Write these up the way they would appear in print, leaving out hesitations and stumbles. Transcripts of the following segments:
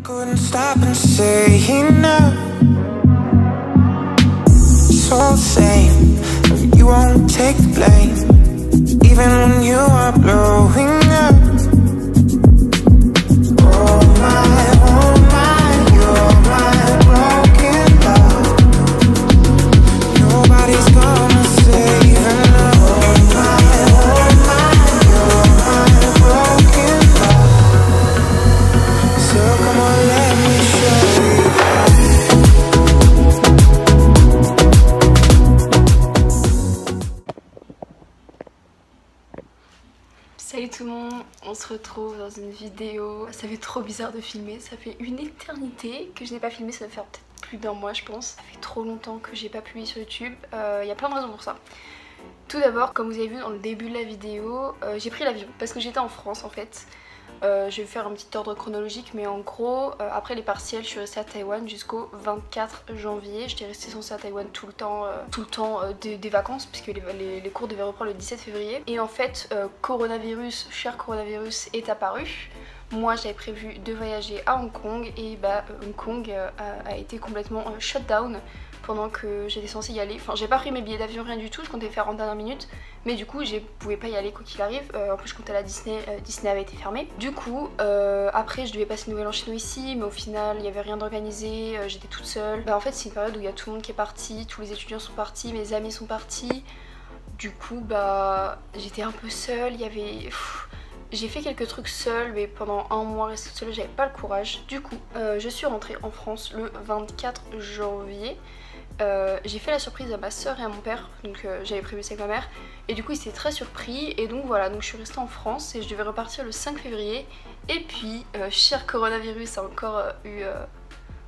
couldn't stop and say enough. So same, you won't take the blame, even when you are blowing up. Oh my, you're my broken love. Nobody's gonna save enough. Oh my, you're my broken love. So come on, let me show you. Salut tout le monde, on se retrouve dans une vidéo. Ça fait trop bizarre de filmer, ça fait une éternité que je n'ai pas filmé, ça va faire peut-être plus d'un mois je pense. Ça fait trop longtemps que j'ai pas publié sur YouTube, il y a plein de raisons pour ça. Tout d'abord, comme vous avez vu dans le début de la vidéo, j'ai pris l'avion parce que j'étais en France en fait. Je vais faire un petit ordre chronologique, mais en gros, après les partiels, je suis restée à Taïwan jusqu'au 24 janvier. J'étais restée censée à Taïwan tout le temps des vacances, puisque les cours devaient reprendre le 17 février. Et en fait, cher coronavirus est apparu. Moi, j'avais prévu de voyager à Hong Kong, et bah Hong Kong a été complètement shut down pendant que j'étais censée y aller. Enfin, j'ai pas pris mes billets d'avion, rien du tout, je comptais faire en dernière minute, mais du coup je pouvais pas y aller quoi qu'il arrive. En plus je comptais à la Disney, Disney avait été fermé. Du coup après je devais passer Nouvel An chinois ici, mais au final il y avait rien d'organisé, j'étais toute seule. Bah en fait c'est une période où il y a tout le monde qui est parti, tous les étudiants sont partis, mes amis sont partis. Du coup bah j'étais un peu seule, il y avait... J'ai fait quelques trucs seule, mais pendant un mois rester seule j'avais pas le courage. Du coup je suis rentrée en France le 24 janvier. J'ai fait la surprise à ma soeur et à mon père, donc j'avais prévu ça avec ma mère, et du coup ils étaient très surpris, et donc voilà, donc je suis restée en France et je devais repartir le 5 février, et puis cher coronavirus a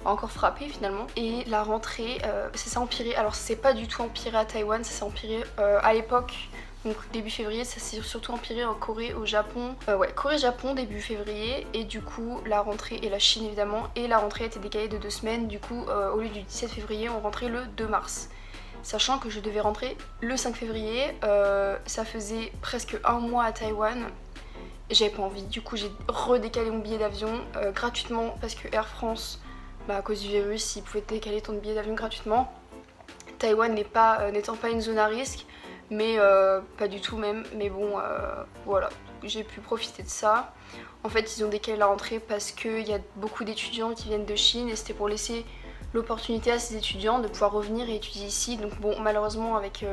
encore frappé finalement, et la rentrée ça s'est empiré. Alors c'est pas du tout empiré à Taïwan, ça s'est empiré à l'époque. Donc début février, ça s'est surtout empiré en Corée, au Japon. Ouais, Corée-Japon début février, et du coup la rentrée, et la Chine évidemment, et la rentrée a été décalée de 2 semaines. Du coup au lieu du 17 février, on rentrait le 2 mars. Sachant que je devais rentrer le 5 février, ça faisait presque un mois à Taïwan. J'avais pas envie, du coup j'ai redécalé mon billet d'avion gratuitement, parce que Air France, bah, à cause du virus, ils pouvaient décaler ton billet d'avion gratuitement. Taïwan n'étant pas une zone à risque, mais pas du tout même, mais bon voilà, j'ai pu profiter de ça. En fait ils ont décalé la rentrée parce qu'il y a beaucoup d'étudiants qui viennent de Chine, et c'était pour laisser l'opportunité à ces étudiants de pouvoir revenir et étudier ici. Donc bon, malheureusement avec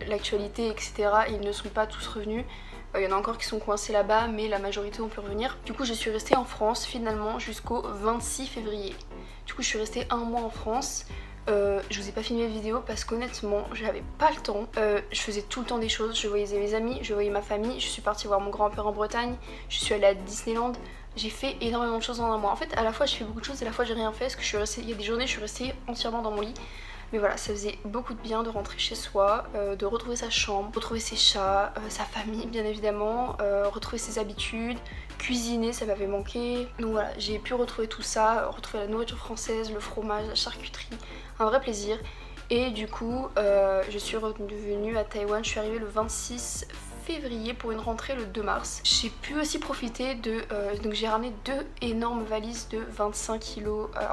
l'actualité etc, ils ne sont pas tous revenus. Il y en a encore qui sont coincés là-bas, mais la majorité ont pu revenir. Du coup je suis restée en France finalement jusqu'au 26 février. Du coup je suis restée un mois en France. Je vous ai pas filmé la vidéo parce qu'honnêtement j'avais pas le temps. Je faisais tout le temps des choses, je voyais mes amis, je voyais ma famille, je suis partie voir mon grand-père en Bretagne, je suis allée à Disneyland. J'ai fait énormément de choses en un mois. En fait à la fois je fais beaucoup de choses et à la fois j'ai rien fait, parce que je suis restée, il y a des journées je suis restée entièrement dans mon lit. Mais voilà, ça faisait beaucoup de bien de rentrer chez soi, de retrouver sa chambre, retrouver ses chats, sa famille bien évidemment, retrouver ses habitudes, cuisiner, ça m'avait manqué. Donc voilà, j'ai pu retrouver tout ça, retrouver la nourriture française, le fromage, la charcuterie, un vrai plaisir. Et du coup, je suis revenue à Taïwan, je suis arrivée le 26 février pour une rentrée le 2 mars. J'ai pu aussi profiter de... donc j'ai ramené 2 énormes valises de 25 kg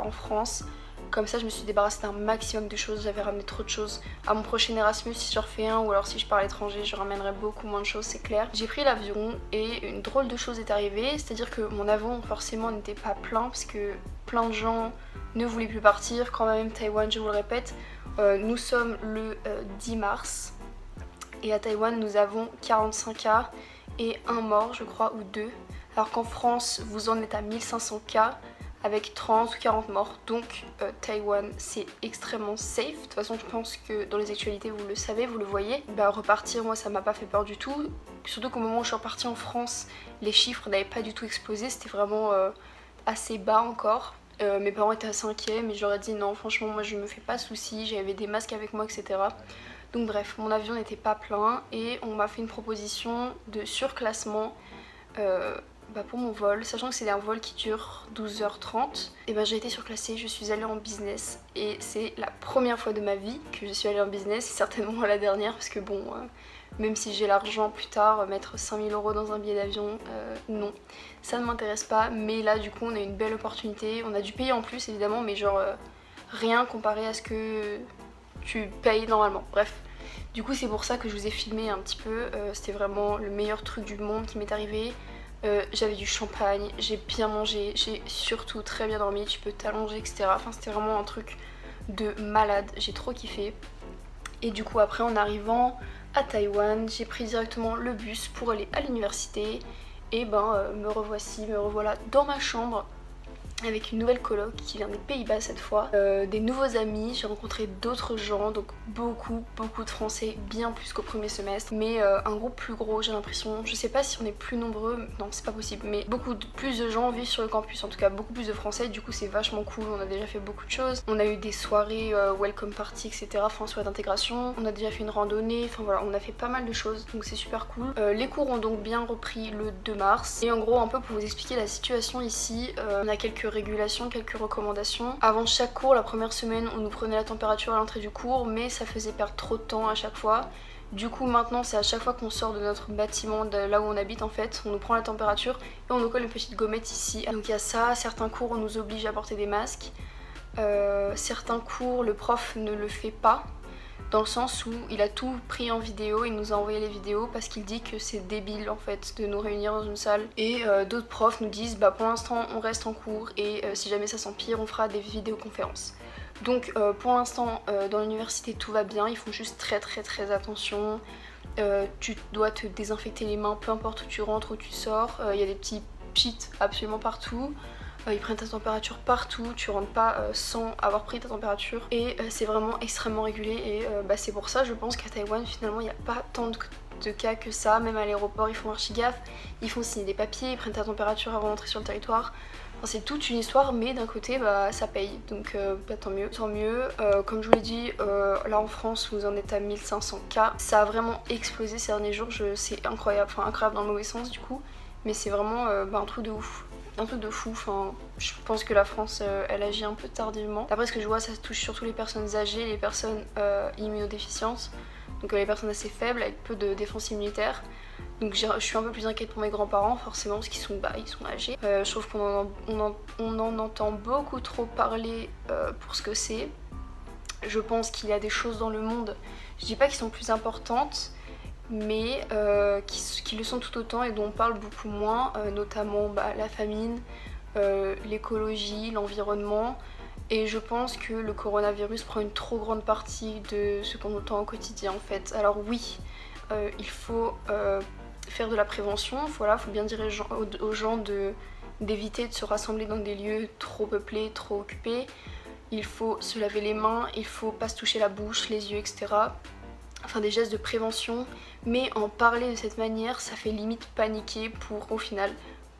en France. Comme ça je me suis débarrassée d'un maximum de choses, j'avais ramené trop de choses. À mon prochain Erasmus, si je refais un, ou alors si je pars à l'étranger, je ramènerai beaucoup moins de choses, c'est clair. J'ai pris l'avion et une drôle de chose est arrivée, c'est-à-dire que mon avion forcément n'était pas plein, parce que plein de gens ne voulaient plus partir, quand même Taïwan, je vous le répète. Nous sommes le 10 mars, et à Taïwan nous avons 45 cas et un mort je crois, ou 2. Alors qu'en France vous en êtes à 1500 cas, avec 30 ou 40 morts. Donc Taïwan c'est extrêmement safe. De toute façon je pense que dans les actualités vous le savez, vous le voyez. Bah repartir, moi ça m'a pas fait peur du tout. Surtout qu'au moment où je suis repartie en France, les chiffres n'avaient pas du tout explosé, c'était vraiment assez bas encore. Mes parents étaient assez inquiets, mais je leur ai dit non franchement moi je me fais pas souci, j'avais des masques avec moi etc. Donc bref, mon avion n'était pas plein, et on m'a fait une proposition de surclassement pour mon vol, sachant que c'est un vol qui dure 12h30, et ben j'ai été surclassée, je suis allée en business, et c'est la première fois de ma vie que je suis allée en business, et certainement la dernière, parce que bon, même si j'ai l'argent plus tard, mettre 5000 € dans un billet d'avion, non, ça ne m'intéresse pas. Mais là du coup on a une belle opportunité, on a dû payer en plus évidemment, mais genre rien comparé à ce que tu payes normalement, bref. Du coup c'est pour ça que je vous ai filmé un petit peu, c'était vraiment le meilleur truc du monde qui m'est arrivé. J'avais du champagne, j'ai bien mangé, j'ai surtout très bien dormi, tu peux t'allonger etc. Enfin c'était vraiment un truc de malade, j'ai trop kiffé. Et du coup après en arrivant à Taïwan, j'ai pris directement le bus pour aller à l'université. Et me revoilà dans ma chambre avec une nouvelle coloc qui vient des Pays-Bas cette fois, des nouveaux amis, j'ai rencontré d'autres gens, donc beaucoup de français, bien plus qu'au premier semestre, mais un groupe plus gros j'ai l'impression, je sais pas si on est plus nombreux, non c'est pas possible, mais plus de gens vivent sur le campus, en tout cas beaucoup plus de français, du coup c'est vachement cool, on a déjà fait beaucoup de choses, on a eu des soirées welcome party etc, enfin soirée d'intégration, on a déjà fait une randonnée, enfin voilà, on a fait pas mal de choses, donc c'est super cool. Les cours ont donc bien repris le 2 mars, et en gros un peu pour vous expliquer la situation ici, on a quelques régulations, quelques recommandations. Avant chaque cours, la première semaine, on nous prenait la température à l'entrée du cours, mais ça faisait perdre trop de temps à chaque fois. Du coup maintenant c'est à chaque fois qu'on sort de notre bâtiment, de là où on habite en fait, on nous prend la température et on nous colle une petite gommette ici. Donc il y a ça, certains cours on nous oblige à porter des masques, certains cours le prof ne le fait pas, dans le sens où il a tout pris en vidéo, il nous a envoyé les vidéos parce qu'il dit que c'est débile en fait de nous réunir dans une salle. Et d'autres profs nous disent bah pour l'instant on reste en cours et si jamais ça s'empire on fera des vidéoconférences. Donc pour l'instant dans l'université tout va bien, ils font juste très attention. Tu dois te désinfecter les mains peu importe où tu rentres, où tu sors, il y a des petits pchits absolument partout. Ils prennent ta température partout, tu rentres pas sans avoir pris ta température et c'est vraiment extrêmement régulé et c'est pour ça je pense qu'à Taïwan finalement il n'y a pas tant de cas que ça, même à l'aéroport ils font archi gaffe, ils font signer des papiers, ils prennent ta température avant d'entrer sur le territoire. Enfin, c'est toute une histoire mais d'un côté ça paye donc tant mieux. Comme je vous l'ai dit là en France vous en êtes à 1500 cas, ça a vraiment explosé ces derniers jours, c'est incroyable, enfin incroyable dans le mauvais sens du coup, mais c'est vraiment un truc de ouf. Un truc de fou, enfin je pense que la France elle agit un peu tardivement. D'après ce que je vois ça touche surtout les personnes âgées, les personnes immunodéficientes, donc les personnes assez faibles avec peu de défense immunitaire. Donc je suis un peu plus inquiète pour mes grands-parents forcément parce qu'ils sont âgés. Je trouve qu'on en entend beaucoup trop parler pour ce que c'est. Je pense qu'il y a des choses dans le monde, je dis pas qu'elles sont plus importantes, mais qui le sont tout autant et dont on parle beaucoup moins, notamment la famine, l'écologie, l'environnement. Et je pense que le coronavirus prend une trop grande partie de ce qu'on entend au quotidien en fait. Alors oui, il faut faire de la prévention, voilà, faut bien dire aux gens d'éviter de se rassembler dans des lieux trop peuplés, trop occupés. Il faut se laver les mains, il faut pas se toucher la bouche, les yeux, etc. Enfin des gestes de prévention, mais en parler de cette manière ça fait limite paniquer pour au final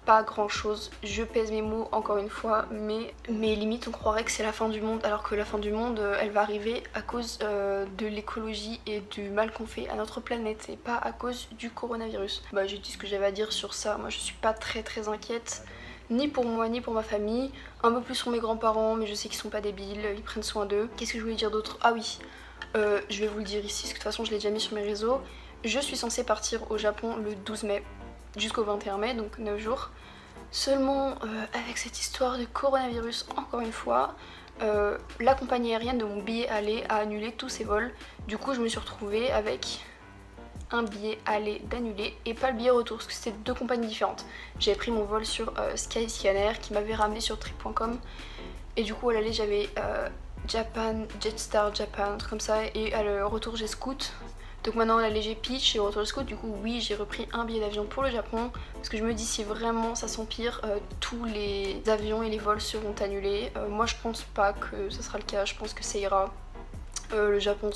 pas grand chose. Je pèse mes mots encore une fois, mais limite on croirait que c'est la fin du monde, alors que la fin du monde elle va arriver à cause de l'écologie et du mal qu'on fait à notre planète et pas à cause du coronavirus. J'ai dit ce que j'avais à dire sur ça, moi je suis pas très inquiète, ni pour moi ni pour ma famille, un peu plus pour mes grands-parents mais je sais qu'ils sont pas débiles, ils prennent soin d'eux. Qu'est-ce que je voulais dire d'autre? Ah oui, je vais vous le dire ici parce que de toute façon je l'ai déjà mis sur mes réseaux. Je suis censée partir au Japon le 12 mai jusqu'au 21 mai, donc 9 jours. Seulement avec cette histoire de coronavirus encore une fois, la compagnie aérienne de mon billet aller a annulé tous ses vols. Du coup je me suis retrouvée avec un billet aller d'annulé et pas le billet retour parce que c'était deux compagnies différentes. J'avais pris mon vol sur Skyscanner qui m'avait ramené sur trip.com et du coup à l'aller j'avais Japan, Jetstar Japan, un truc comme ça, et à le retour j'ai Scoot. Donc maintenant la j'ai Peach et au retour de Scoot, du coup oui j'ai repris un billet d'avion pour le Japon parce que je me dis si vraiment ça s'empire, tous les avions et les vols seront annulés. Moi je pense pas que ce sera le cas, je pense que ça ira. Le Japon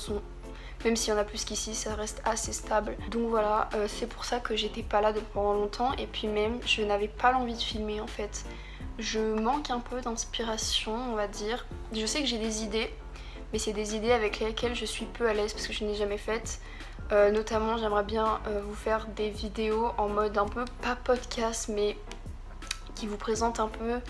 même s'il y en a plus qu'ici, ça reste assez stable. Donc voilà, c'est pour ça que j'étais pas là pendant longtemps et puis même je n'avais pas l'envie de filmer en fait. Je manque un peu d'inspiration on va dire. Je sais que j'ai des idées, mais c'est des idées avec lesquelles je suis peu à l'aise parce que je n'ai jamais faites. Notamment j'aimerais bien vous faire des vidéos en mode un peu, pas podcast, mais qui vous présentent un peu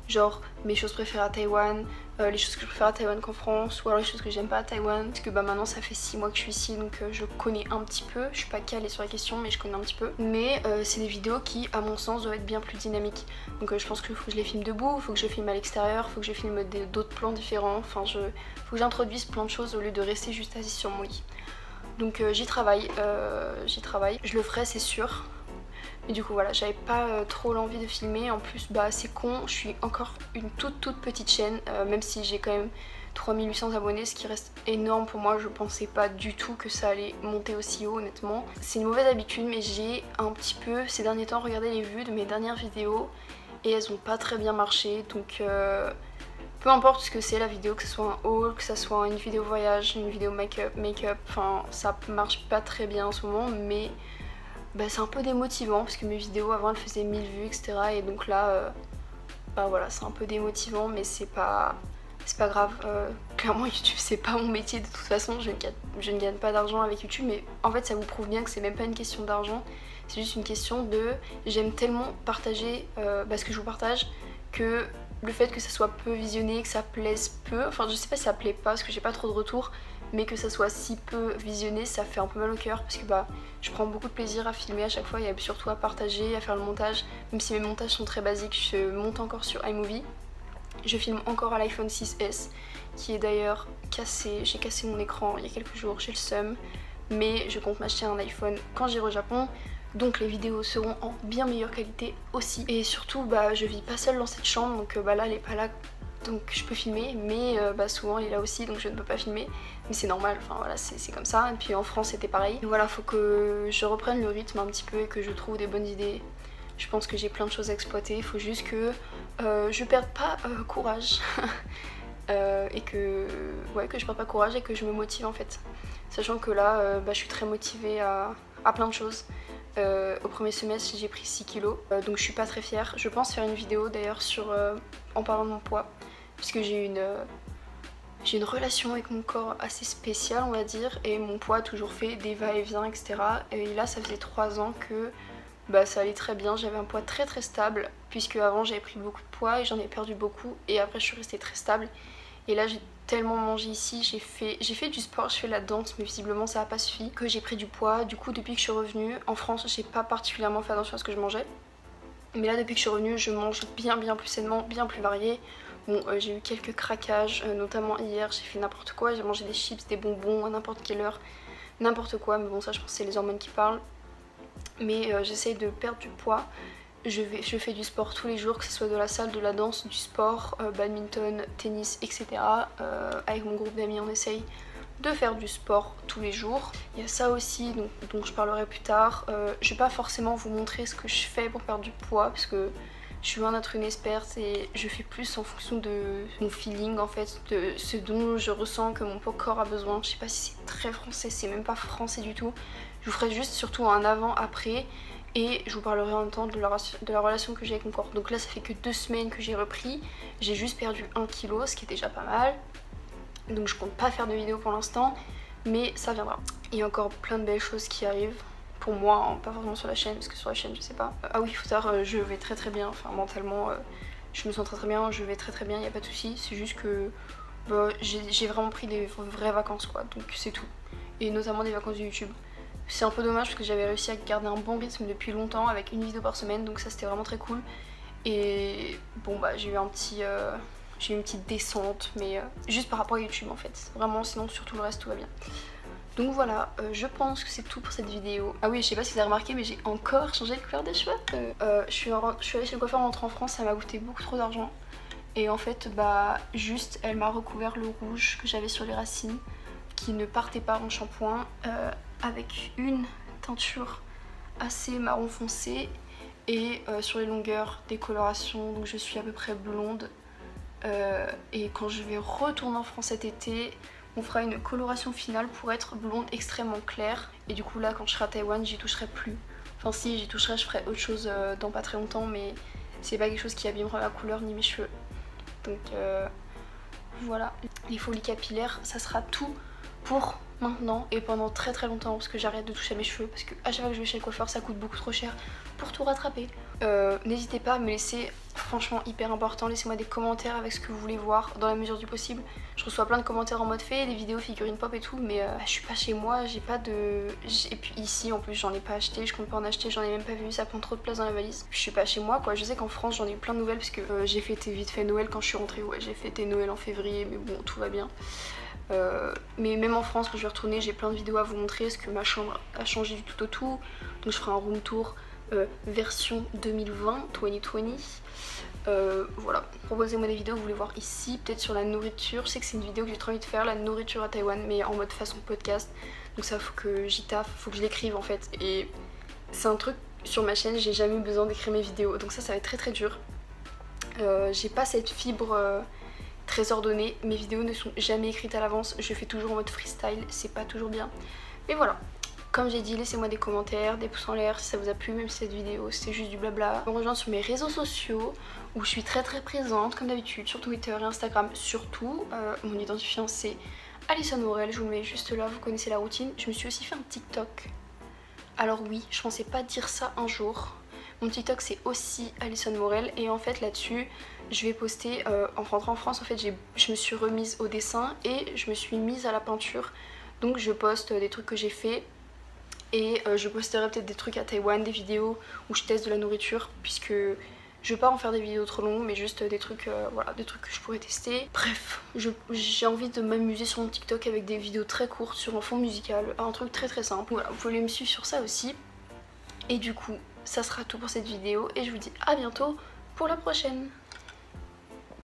genre mes choses préférées à Taïwan, les choses que je préfère à Taïwan qu'en France, ou alors les choses que j'aime pas à Taïwan, parce que bah maintenant ça fait 6 mois que je suis ici, donc je connais un petit peu, je suis pas calée sur la question mais je connais un petit peu, mais c'est des vidéos qui à mon sens doivent être bien plus dynamiques, donc je pense qu'il faut que je les filme debout, il faut que je filme à l'extérieur, il faut que je filme d'autres plans différents, enfin faut que j'introduise plein de choses au lieu de rester juste assise sur mon lit. Donc j'y travaille, je le ferai c'est sûr. Mais du coup voilà, j'avais pas trop l'envie de filmer, en plus bah c'est con, je suis encore une toute petite chaîne, même si j'ai quand même 3800 abonnés, ce qui reste énorme pour moi, je pensais pas du tout que ça allait monter aussi haut honnêtement. C'est une mauvaise habitude mais j'ai un petit peu ces derniers temps regardé les vues de mes dernières vidéos et elles ont pas très bien marché, donc peu importe ce que c'est la vidéo, que ce soit un haul, que ce soit une vidéo voyage, une vidéo make-up, enfin ça marche pas très bien en ce moment mais bah, c'est un peu démotivant parce que mes vidéos avant elles faisaient 1000 vues etc et donc là bah voilà c'est un peu démotivant mais c'est pas grave, clairement YouTube c'est pas mon métier de toute façon, je ne gagne pas d'argent avec YouTube mais en fait ça vous prouve bien que c'est même pas une question d'argent, c'est juste une question de j'aime tellement partager ce que je vous partage que le fait que ça soit peu visionné, que ça plaise peu, enfin je sais pas si ça plaît pas parce que j'ai pas trop de retours, mais que ça soit si peu visionné ça fait un peu mal au cœur parce que bah je prends beaucoup de plaisir à filmer à chaque fois et surtout à partager, à faire le montage, même si mes montages sont très basiques, je monte encore sur iMovie, je filme encore à l'iPhone 6S qui est d'ailleurs cassé, j'ai cassé mon écran il y a quelques jours, j'ai le seum, mais je compte m'acheter un iPhone quand j'irai au Japon. Donc les vidéos seront en bien meilleure qualité aussi. Et surtout bah je vis pas seule dans cette chambre donc bah là elle est pas là donc je peux filmer mais souvent elle est là aussi donc je ne peux pas filmer. Mais c'est normal, enfin voilà c'est comme ça. Et puis en France c'était pareil. Donc voilà, faut que je reprenne le rythme un petit peu et que je trouve des bonnes idées. Je pense que j'ai plein de choses à exploiter, il faut juste que je perde pas courage. Et que je perde pas courage et que je me motive en fait. Sachant que là je suis très motivée à plein de choses. Au premier semestre j'ai pris 6 kilos donc je suis pas très fière. Je pense faire une vidéo d'ailleurs sur en parlant de mon poids puisque j'ai une relation avec mon corps assez spéciale on va dire et mon poids a toujours fait des va-et-vient etc. Et là ça faisait 3 ans que ça allait très bien, j'avais un poids très stable puisque avant j'avais pris beaucoup de poids et j'en ai perdu beaucoup et après je suis restée très stable. Et là j'ai tellement mangé ici, j'ai fait du sport, je fais la danse mais visiblement ça n'a pas suffi, que j'ai pris du poids. Du coup depuis que je suis revenue en France j'ai pas particulièrement fait attention à ce que je mangeais. Mais là depuis que je suis revenue je mange bien plus sainement, bien plus varié. Bon j'ai eu quelques craquages, notamment hier j'ai fait n'importe quoi, j'ai mangé des chips, des bonbons à n'importe quelle heure, n'importe quoi, mais bon ça je pense que c'est les hormones qui parlent. Mais j'essaye de perdre du poids. Je fais du sport tous les jours, que ce soit de la salle, de la danse, du sport, badminton, tennis, etc. Avec mon groupe d'amis on essaye de faire du sport tous les jours. Il y a ça aussi dont je parlerai plus tard. Je vais pas forcément vous montrer ce que je fais pour perdre du poids parce que je suis loin d'être une experte et je fais plus en fonction de mon feeling en fait, de ce dont je ressens que mon corps a besoin. Je sais pas si c'est très français, c'est même pas français du tout. Je vous ferai juste surtout un avant-après et je vous parlerai en même temps de la relation que j'ai avec mon corps. Donc là ça fait que 2 semaines que j'ai repris, j'ai juste perdu 1 kg, ce qui est déjà pas mal. Donc je compte pas faire de vidéo pour l'instant, mais ça viendra. Il y a encore plein de belles choses qui arrivent, pour moi, hein, pas forcément sur la chaîne, parce que sur la chaîne je sais pas. Ah oui, faut savoir, je vais très bien, enfin mentalement je me sens très bien, je vais très bien, il n'y a pas de souci. C'est juste que j'ai vraiment pris des vraies vacances quoi, donc c'est tout. Et notamment des vacances de YouTube. C'est un peu dommage parce que j'avais réussi à garder un bon rythme depuis longtemps avec une vidéo par semaine, donc ça c'était vraiment très cool. Et bon j'ai eu une petite descente, mais juste par rapport à YouTube en fait. Vraiment sinon sur tout le reste tout va bien. Donc voilà, je pense que c'est tout pour cette vidéo. Ah oui, je sais pas si vous avez remarqué mais j'ai encore changé de couleur des cheveux. Je suis allée chez le coiffeur en rentrant en France, ça m'a coûté beaucoup trop d'argent. Et en fait juste elle m'a recouvert le rouge que j'avais sur les racines qui ne partait pas en shampoing avec une teinture assez marron foncé et sur les longueurs des colorations, donc je suis à peu près blonde et quand je vais retourner en France cet été on fera une coloration finale pour être blonde extrêmement claire et du coup là quand je serai à Taïwan j'y toucherai plus, enfin si j'y toucherai je ferai autre chose dans pas très longtemps mais c'est pas quelque chose qui abîmera ma couleur ni mes cheveux. Donc voilà, les folies capillaires ça sera tout pour maintenant et pendant très longtemps parce que j'arrête de toucher à mes cheveux parce que à chaque fois que je vais chez le coiffeur ça coûte beaucoup trop cher pour tout rattraper. N'hésitez pas à me laisser franchement hyper important. Laissez-moi des commentaires avec ce que vous voulez voir dans la mesure du possible. Je reçois plein de commentaires en mode fait, des vidéos figurines pop et tout, mais je suis pas chez moi, j'ai pas de... Et puis ici en plus j'en ai pas acheté, je compte pas en acheter, j'en ai même pas vu, ça prend trop de place dans la valise. Je suis pas chez moi quoi, je sais qu'en France j'en ai eu plein de nouvelles parce que j'ai fêté vite fait Noël quand je suis rentrée, ouais j'ai fêté Noël en février, mais bon tout va bien. Mais même en France quand je vais retourner j'ai plein de vidéos à vous montrer parce que ma chambre a changé du tout au tout. Donc je ferai un room tour version 2020. Voilà, proposez-moi des vidéos que vous voulez voir ici, peut-être sur la nourriture. Je sais que c'est une vidéo que j'ai trop envie de faire, la nourriture à Taïwan, mais en mode façon podcast. Donc ça faut que j'y taffe, faut que je l'écrive en fait. Et c'est un truc sur ma chaîne, j'ai jamais eu besoin d'écrire mes vidéos, donc ça va être très dur. J'ai pas cette fibre très ordonnée, mes vidéos ne sont jamais écrites à l'avance, je fais toujours en mode freestyle, c'est pas toujours bien. Mais voilà. Comme j'ai dit, laissez-moi des commentaires, des pouces en l'air si ça vous a plu, même si cette vidéo c'était juste du blabla. Vous me rejoindre sur mes réseaux sociaux où je suis très présente comme d'habitude, sur Twitter et Instagram surtout. Mon identifiant c'est Alison Morel, je vous le mets juste là, vous connaissez la routine. Je me suis aussi fait un TikTok. Alors oui, je pensais pas dire ça un jour. Mon TikTok c'est aussi Alison Morel et en fait là-dessus je vais poster, en rentrant en France en fait je me suis remise au dessin et je me suis mise à la peinture. Donc je poste des trucs que j'ai fait. Et je posterai peut-être des trucs à Taïwan, des vidéos où je teste de la nourriture, puisque je veux pas en faire des vidéos trop longues, mais juste des trucs, voilà, des trucs que je pourrais tester. Bref, j'ai envie de m'amuser sur mon TikTok avec des vidéos très courtes sur un fond musical, un truc très simple. Voilà, vous pouvez me suivre sur ça aussi. Et du coup, ça sera tout pour cette vidéo et je vous dis à bientôt pour la prochaine.